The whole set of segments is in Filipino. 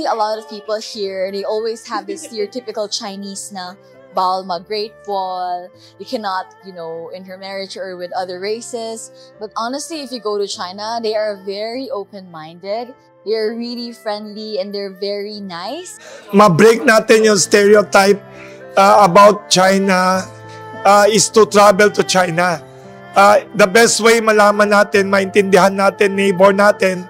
basically a lot of people here, they always have this stereotypical Chinese na bawal mag-Great Wall, you cannot, intermarriage or with other races. But honestly, if you go to China, they are very open-minded. They're really friendly and they're very nice. Ma-break natin yung stereotype about China is to travel to China. The best way malaman natin, maintindihan natin, neighbor natin,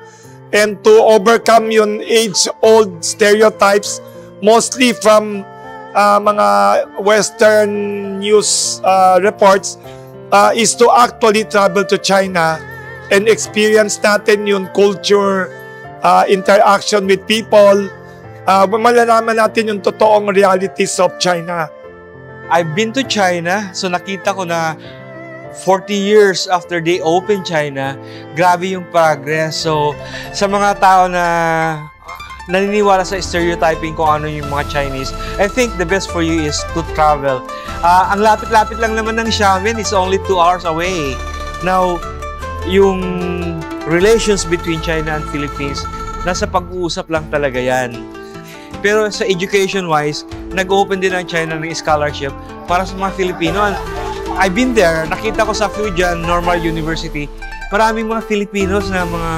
and to overcome yung age-old stereotypes, mostly from mga Western news reports, is to actually travel to China and experience natin yung culture, interaction with people, malalaman natin yung totoong realities of China. I've been to China, so nakita ko na 40 years after they opened China, grabe yung progress. So, sa mga tao na naniniwala sa stereotyping kung ano yung mga Chinese, I think the best for you is to travel. Ang lapit-lapit lang naman ng Xiamen is only 2 hours away. Now, yung relations between China and Philippines, nasa pag-uusap lang talaga yan. Pero sa education-wise, nag-open din ang China ng scholarship para sa mga Filipino. I've been there, nakita ko sa Fujian Normal University, maraming mga Filipinos na mga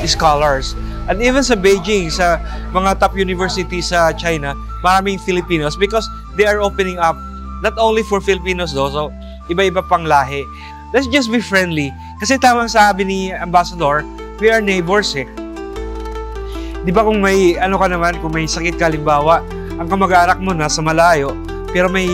scholars. And even sa Beijing, sa mga top universities sa China, maraming Filipinos because they are opening up not only for Filipinos though, so iba-iba pang lahi. Let's just be friendly. Kasi tamang sabi ni Ambassador, we are neighbors eh. Di ba kung may, kung may sakit ka, halimbawa, ang kamag-anak mo nasa malayo, pero may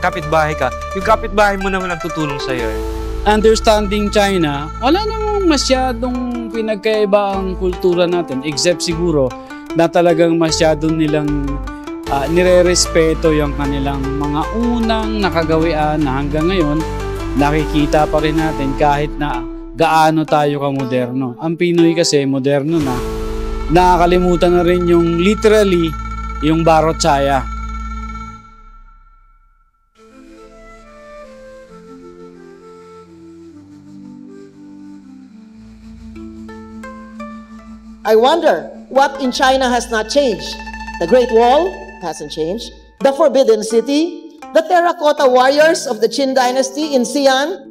kapitbahay ka, yung kapitbahay mo naman ang tutulong sa'yo eh. Understanding China, wala namang masyadong pinagkaiba ang kultura natin, except siguro na talagang masyadong nilang nire-respeto yung kanilang mga unang nakagawian na hanggang ngayon, nakikita pa rin natin kahit na gaano tayo ka-moderno. Ang Pinoy kasi moderno na, nakakalimutan na rin yung literally yung barot saya. I wonder what in China has not changed. The Great Wall hasn't changed. The Forbidden City, the terracotta warriors of the Qin dynasty in Xi'an